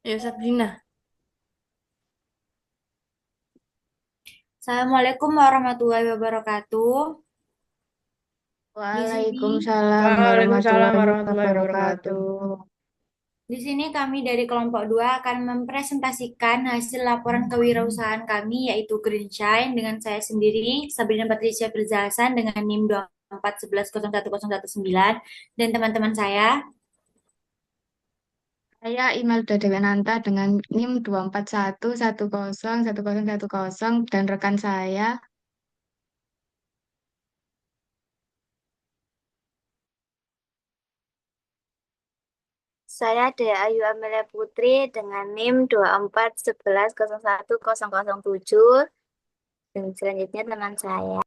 Ya, Sabrina. Assalamualaikum warahmatullahi wabarakatuh. Di sini, Waalaikumsalam Waalaikumsalam warahmatullahi warahmatullahi wabarakatuh. wabarakatuh. di sini kami dari kelompok 2 akan mempresentasikan hasil laporan kewirausahaan kami yaitu Green Shine dengan saya sendiri, Sabrina Patricia Firza Hasan dengan NIM 2411019 dan teman-teman saya. Saya Imelda Dewananta dengan NIM 241101010 dan rekan saya. Saya Dea Ayu Amelia Putri dengan NIM 2411101007 dan selanjutnya teman saya.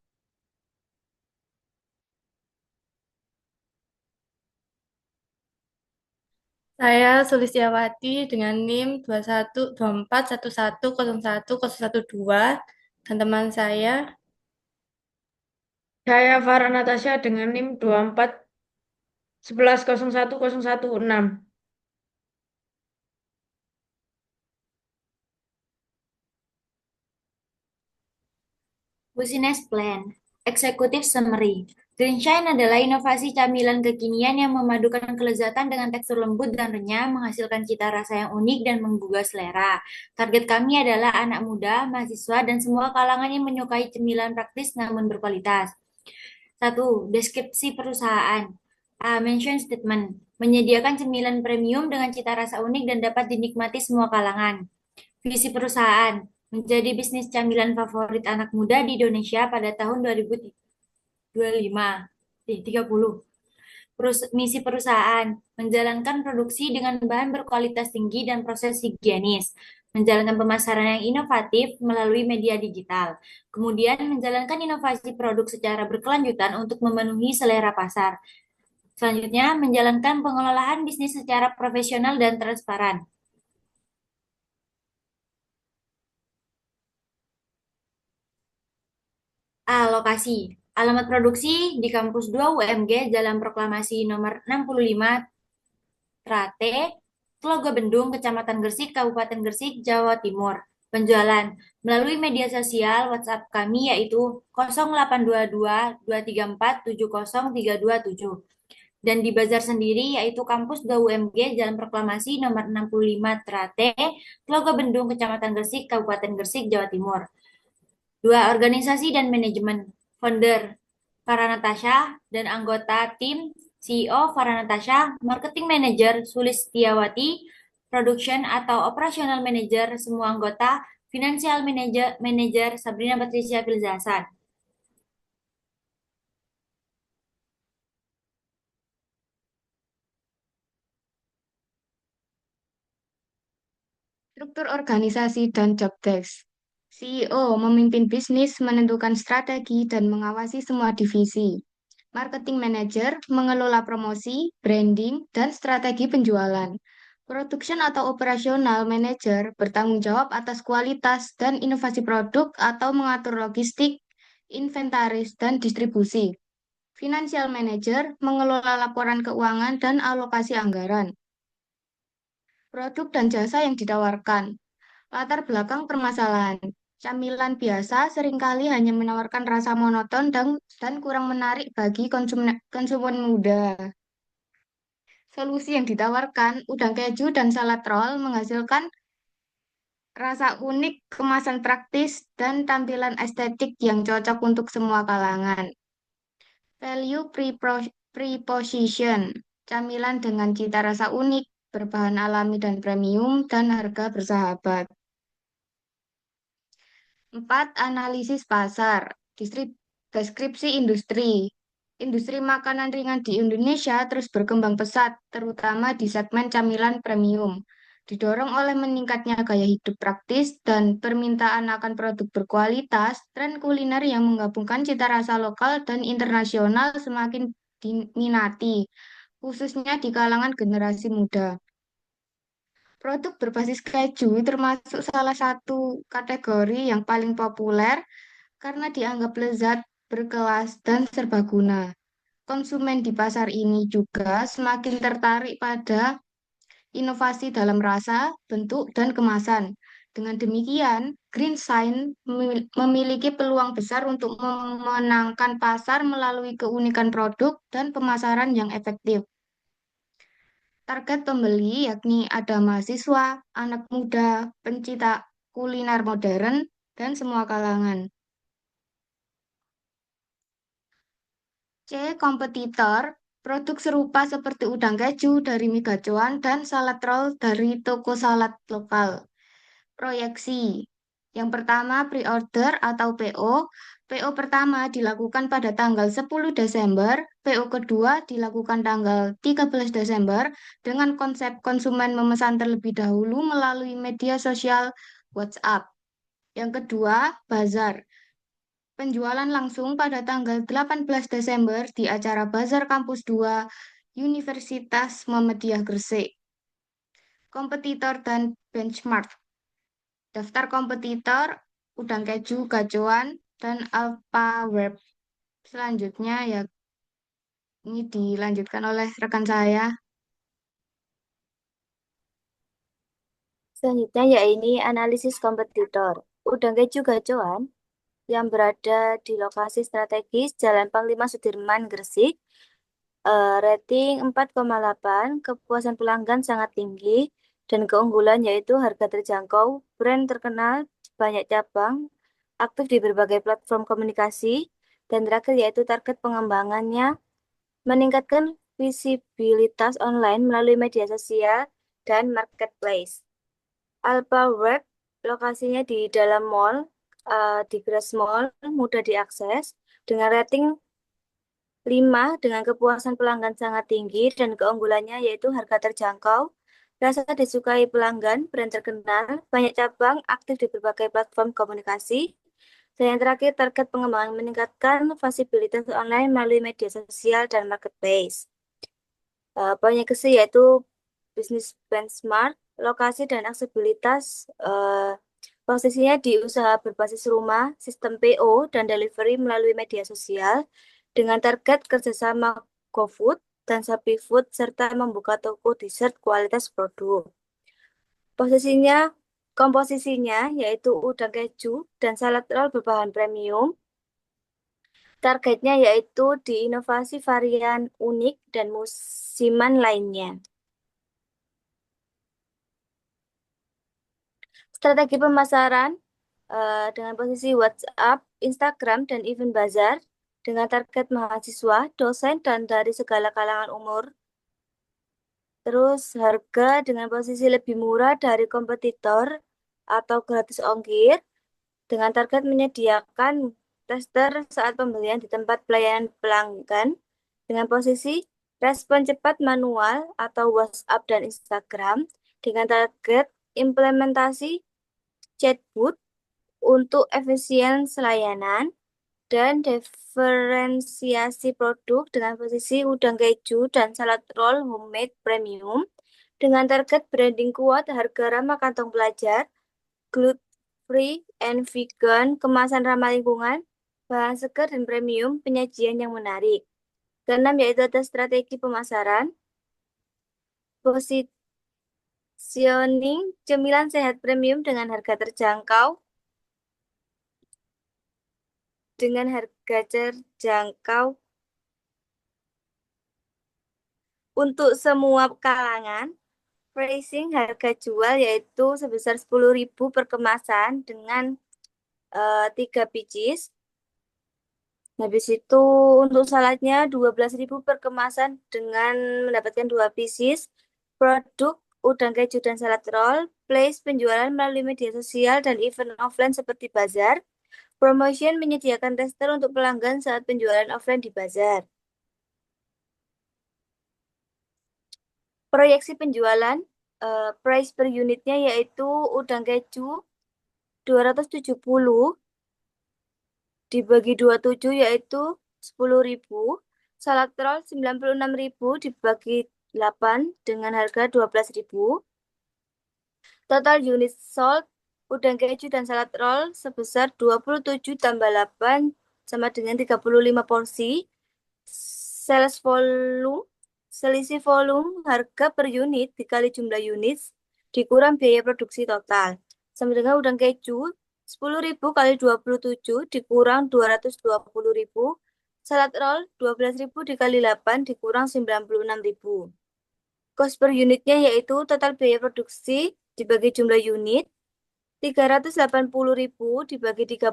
Saya Sulistyawati dengan NIM 212411101012 dan teman saya. Saya Farah Natasha dengan NIM 2411011016. Business Plan, Executive Summary. Green Shine adalah inovasi camilan kekinian yang memadukan kelezatan dengan tekstur lembut dan renyah, menghasilkan cita rasa yang unik dan menggugah selera. Target kami adalah anak muda, mahasiswa, dan semua kalangan yang menyukai cemilan praktis namun berkualitas. Satu, deskripsi perusahaan. Mention statement. Menyediakan cemilan premium dengan cita rasa unik dan dapat dinikmati semua kalangan. Visi perusahaan, menjadi bisnis camilan favorit anak muda di Indonesia pada tahun 2025, 30. Misi perusahaan, menjalankan produksi dengan bahan berkualitas tinggi dan proses higienis, menjalankan pemasaran yang inovatif melalui media digital, kemudian menjalankan inovasi produk secara berkelanjutan untuk memenuhi selera pasar. Selanjutnya, menjalankan pengelolaan bisnis secara profesional dan transparan. Lokasi. Alamat produksi di Kampus 2 UMG Jalan Proklamasi nomor 65 Trate, Tloga Bendung, Kecamatan Gresik, Kabupaten Gresik, Jawa Timur. Penjualan melalui media sosial WhatsApp kami yaitu 0822 234 70327 dan di bazar sendiri yaitu Kampus 2 UMG Jalan Proklamasi nomor 65 Trate, Tloga Bendung, Kecamatan Gresik, Kabupaten Gresik, Jawa Timur. Dua, organisasi dan manajemen. Founder Farah Natasha dan anggota tim CEO Farah Natasha, Marketing Manager Sulistyawati, Production atau Operational Manager semua anggota, Financial Manager Sabrina Patricia Filzasan. Struktur organisasi dan job desk. CEO memimpin bisnis, menentukan strategi, dan mengawasi semua divisi. Marketing Manager mengelola promosi, branding, dan strategi penjualan. Production atau Operational Manager bertanggung jawab atas kualitas dan inovasi produk atau mengatur logistik, inventaris, dan distribusi. Financial Manager mengelola laporan keuangan dan alokasi anggaran. Produk dan jasa yang ditawarkan. Latar belakang permasalahan. Camilan biasa seringkali hanya menawarkan rasa monoton dan kurang menarik bagi konsumen muda. Solusi yang ditawarkan, udang keju dan salad roll menghasilkan rasa unik, kemasan praktis, dan tampilan estetik yang cocok untuk semua kalangan. Value preposition, camilan dengan cita rasa unik, berbahan alami dan premium, dan harga bersahabat. 4. Analisis pasar. Deskripsi industri. Industri makanan ringan di Indonesia terus berkembang pesat, terutama di segmen camilan premium. Didorong oleh meningkatnya gaya hidup praktis dan permintaan akan produk berkualitas, tren kuliner yang menggabungkan cita rasa lokal dan internasional semakin diminati, khususnya di kalangan generasi muda. Produk berbasis keju termasuk salah satu kategori yang paling populer karena dianggap lezat, berkelas, dan serbaguna. Konsumen di pasar ini juga semakin tertarik pada inovasi dalam rasa, bentuk, dan kemasan. Dengan demikian, Green Sign memiliki peluang besar untuk memenangkan pasar melalui keunikan produk dan pemasaran yang efektif. Target pembeli yakni ada mahasiswa, anak muda, pencinta kuliner modern, dan semua kalangan. C. Kompetitor. Produk serupa seperti udang keju dari mie gacoan dan salad roll dari toko salad lokal. Proyeksi. Yang pertama, pre-order atau PO. PO pertama dilakukan pada tanggal 10 Desember, PO kedua dilakukan tanggal 13 Desember dengan konsep konsumen memesan terlebih dahulu melalui media sosial WhatsApp. Yang kedua, bazar. Penjualan langsung pada tanggal 18 Desember di acara Bazar Kampus 2 Universitas Muhammadiyah Gresik. Kompetitor dan benchmark. Daftar kompetitor, udang keju, gacoan, dan Alpha Web. Selanjutnya ya ini dilanjutkan oleh rekan saya. Selanjutnya ya ini analisis kompetitor. Udang keju gacoan yang berada di lokasi strategis Jalan Panglima Sudirman, Gresik. Rating 4,8, kepuasan pelanggan sangat tinggi, dan keunggulan yaitu harga terjangkau, brand terkenal, banyak cabang, aktif di berbagai platform komunikasi, dan terakhir yaitu target pengembangannya meningkatkan visibilitas online melalui media sosial dan marketplace. Alpha Web lokasinya di dalam mall, di Grass Mall, mudah diakses, dengan rating 5 dengan kepuasan pelanggan sangat tinggi dan keunggulannya yaitu harga terjangkau, rasa disukai pelanggan, brand terkenal, banyak cabang, aktif di berbagai platform komunikasi, dan yang terakhir target pengembangan meningkatkan visibilitas online melalui media sosial dan marketplace. Poinnya ke yaitu bisnis benchmark, lokasi dan aksesibilitas, posisinya di usaha berbasis rumah, sistem PO dan delivery melalui media sosial, dengan target kerjasama GoFood dan Shopee Food serta membuka toko dessert kualitas produk. Komposisinya yaitu udang keju dan salad roll berbahan premium. Targetnya yaitu di inovasi varian unik dan musiman lainnya. Strategi pemasaran dengan posisi WhatsApp, Instagram, dan event bazar dengan target mahasiswa, dosen, dan dari segala kalangan umur. Terus harga dengan posisi lebih murah dari kompetitor atau gratis ongkir dengan target menyediakan tester saat pembelian di tempat pelayanan pelanggan dengan posisi respon cepat manual atau WhatsApp dan Instagram dengan target implementasi chatbot untuk efisien layanan dan diferensiasi produk dengan posisi udang keju dan salad roll homemade premium dengan target branding kuat, harga ramah kantong pelajar, gluten free and vegan, kemasan ramah lingkungan, bahan segar dan premium, penyajian yang menarik. Keenam yaitu ada strategi pemasaran, positioning cemilan sehat premium dengan harga terjangkau, untuk semua kalangan. Pricing harga jual yaitu sebesar 10.000 per kemasan dengan 3 pieces. Habis itu untuk saladnya 12.000 per kemasan dengan mendapatkan 2 pieces. Produk udang keju dan salad roll, place penjualan melalui media sosial dan event offline seperti bazar. Promotion menyediakan tester untuk pelanggan saat penjualan offline di bazar. Proyeksi penjualan, price per unitnya yaitu udang keju 270 dibagi 27 yaitu 10.000, salad roll 96.000 dibagi 8 dengan harga 12.000. Total unit sold udang keju dan salad roll sebesar 27 tambah 8 sama dengan 35 porsi. Sales volume Selisih volume harga per unit dikali jumlah unit dikurang biaya produksi total. Sama dengan udang keju 10.000 kali 27 dikurang 220.000. Salad roll 12.000 dikali 8 dikurang 96.000. Cost per unitnya yaitu total biaya produksi dibagi jumlah unit 380.000 dibagi 35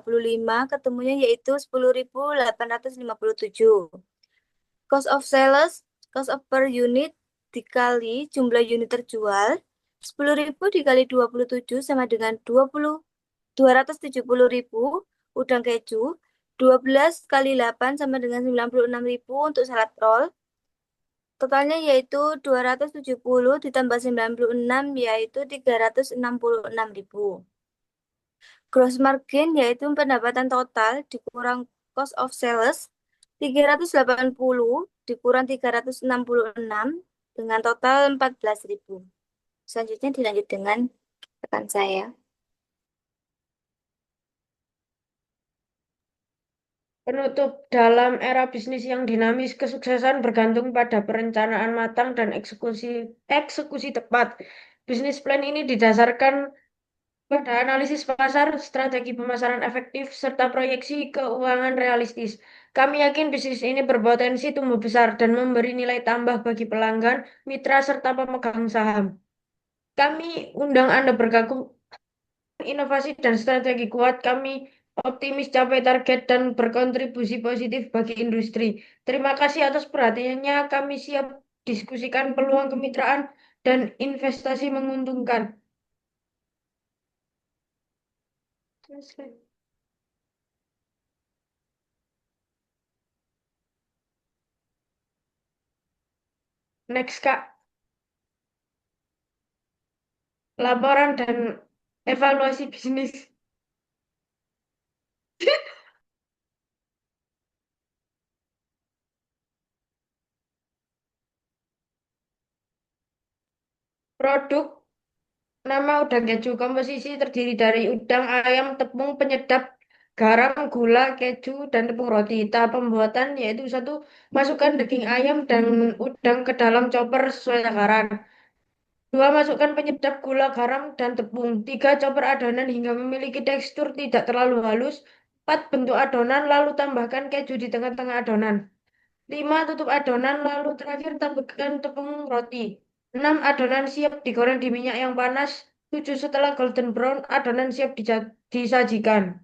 ketemunya yaitu 10.857. Cost of sales, cost of per unit dikali jumlah unit terjual 10.000 dikali 27 sama dengan 270.000 udang keju 12 kali 8 sama dengan 96.000 untuk salad roll. Totalnya yaitu 270 ditambah 96 yaitu 366.000. Gross margin yaitu pendapatan total dikurang cost of sales 380 dikurang 366 dengan total 14.000. Selanjutnya dilanjut dengan rekan saya. Penutup dalam era bisnis yang dinamis, kesuksesan bergantung pada perencanaan matang dan eksekusi tepat. Bisnis plan ini didasarkan pada analisis pasar, strategi pemasaran efektif, serta proyeksi keuangan realistis. Kami yakin bisnis ini berpotensi tumbuh besar dan memberi nilai tambah bagi pelanggan, mitra, serta pemegang saham. Kami undang Anda bergabung inovasi dan strategi kuat. Kami optimis capai target dan berkontribusi positif bagi industri. Terima kasih atas perhatiannya. Kami siap diskusikan peluang kemitraan dan investasi menguntungkan. Next, Kak. Laporan dan evaluasi bisnis. Produk nama udang keju. Komposisi terdiri dari udang, ayam, tepung, penyedap, garam, gula, keju, dan tepung roti. Tahap pembuatan yaitu satu, masukkan daging ayam dan udang ke dalam chopper sesuai takaran. Dua, masukkan penyedap, gula, garam, dan tepung. Tiga, chopper adonan hingga memiliki tekstur tidak terlalu halus. Empat, bentuk adonan, lalu tambahkan keju di tengah-tengah adonan. 5. Tutup adonan, lalu terakhir tambahkan tepung roti. 6. Adonan siap digoreng di minyak yang panas. 7. Setelah golden brown, adonan siap disajikan.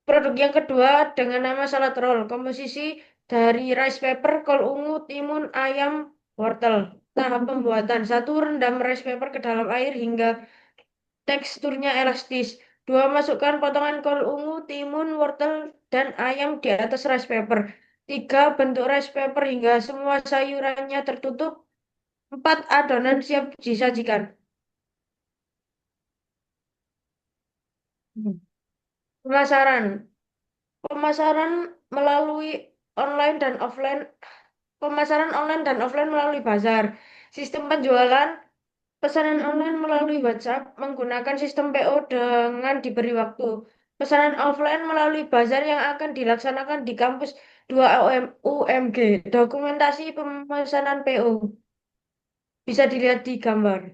Produk yang kedua dengan nama salad roll. Komposisi dari rice paper, kol ungu, timun, ayam, wortel. Tahap pembuatan. Satu, rendam rice paper ke dalam air hingga teksturnya elastis. Dua, masukkan potongan kol ungu, timun, wortel, dan ayam di atas rice paper. Tiga, bentuk rice paper hingga semua sayurannya tertutup. Empat, adonan siap disajikan. Pemasaran. Pemasaran melalui online dan offline. Pemasaran online dan offline melalui bazar. Sistem penjualan. Pesanan online melalui WhatsApp menggunakan sistem PO dengan diberi waktu. Pesanan offline melalui bazar yang akan dilaksanakan di kampus 2 UMG. Dokumentasi pemesanan PO. Bisa dilihat di gambar.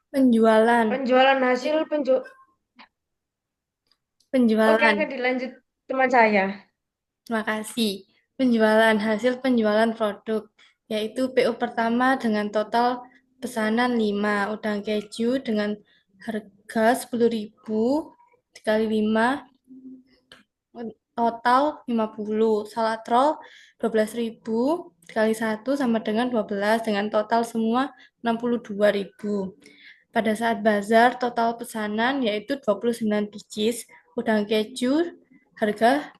Penjualan. Penjualan hasil Oke, Penjualan. akan dilanjut teman saya. Terima kasih. Penjualan hasil penjualan produk, yaitu PO pertama dengan total pesanan 5, udang keju dengan harga 10.000 dikali 5 total 50, salad roll 12.000 dikali 1 sama dengan 12 dengan total semua 62.000. Pada saat bazar total pesanan yaitu 29 pieces, udang keju harga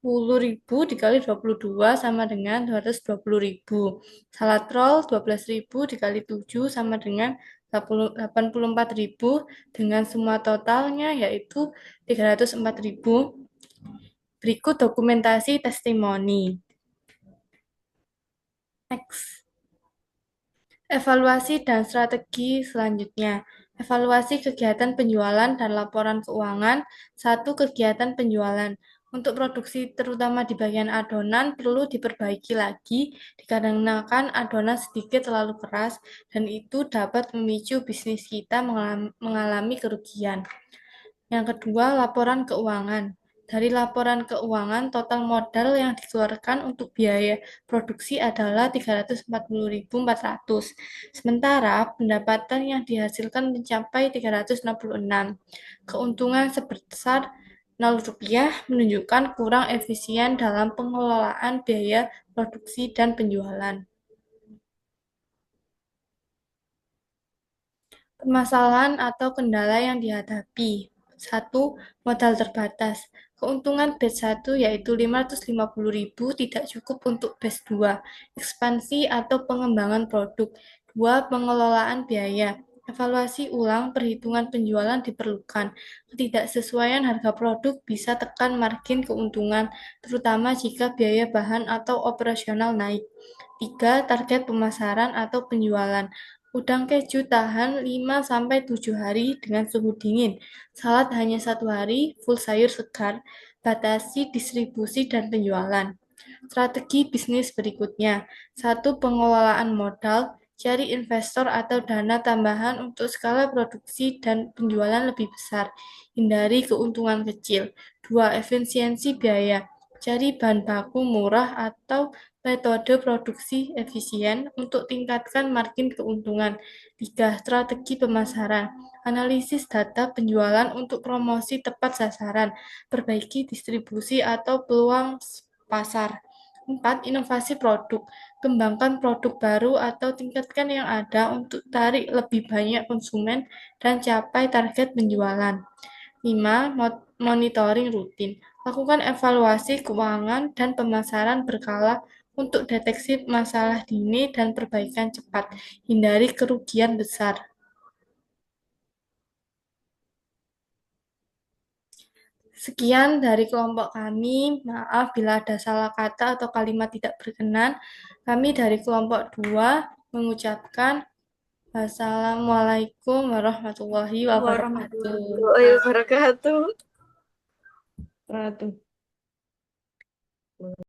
10.000 dikali 22 sama dengan 220.000. Salad roll 12.000 dikali 7 sama dengan 84.000 dengan semua totalnya yaitu 304.000. Berikut dokumentasi testimoni. Next. Evaluasi dan strategi selanjutnya. Evaluasi kegiatan penjualan dan laporan keuangan. 1. Kegiatan penjualan. Untuk produksi terutama di bagian adonan perlu diperbaiki lagi dikarenakan adonan sedikit terlalu keras dan itu dapat memicu bisnis kita mengalami kerugian. Yang kedua, laporan keuangan. Dari laporan keuangan, total modal yang dikeluarkan untuk biaya produksi adalah 340.400. Sementara pendapatan yang dihasilkan mencapai 366. Keuntungan sebesar Rp0 menunjukkan kurang efisien dalam pengelolaan biaya produksi dan penjualan. Permasalahan atau kendala yang dihadapi. 1. Modal terbatas. Keuntungan batch 1 yaitu 550.000 tidak cukup untuk batch 2. Ekspansi atau pengembangan produk. 2. Pengelolaan biaya. Evaluasi ulang perhitungan penjualan diperlukan. Ketidaksesuaian harga produk bisa tekan margin keuntungan, terutama jika biaya bahan atau operasional naik. 3. Target pemasaran atau penjualan. Udang keju tahan 5-7 hari dengan suhu dingin. Salad hanya 1 hari, full sayur segar. Batasi distribusi dan penjualan. Strategi bisnis berikutnya. 1. Pengelolaan modal. Cari investor atau dana tambahan untuk skala produksi dan penjualan lebih besar. Hindari keuntungan kecil. 2. Efisiensi biaya. Cari bahan baku murah atau metode produksi efisien untuk tingkatkan margin keuntungan. 3. Strategi pemasaran. Analisis data penjualan untuk promosi tepat sasaran. Perbaiki distribusi atau peluang pasar. 4. Inovasi produk. Kembangkan produk baru atau tingkatkan yang ada untuk tarik lebih banyak konsumen dan capai target penjualan. 5. Monitoring rutin. Lakukan evaluasi keuangan dan pemasaran berkala untuk deteksi masalah dini dan perbaikan cepat. Hindari kerugian besar. Sekian dari kelompok kami. Maaf bila ada salah kata atau kalimat tidak berkenan. Kami dari kelompok 2 mengucapkan Wassalamualaikum warahmatullahi wabarakatuh. Wabarakatuh. Ratu.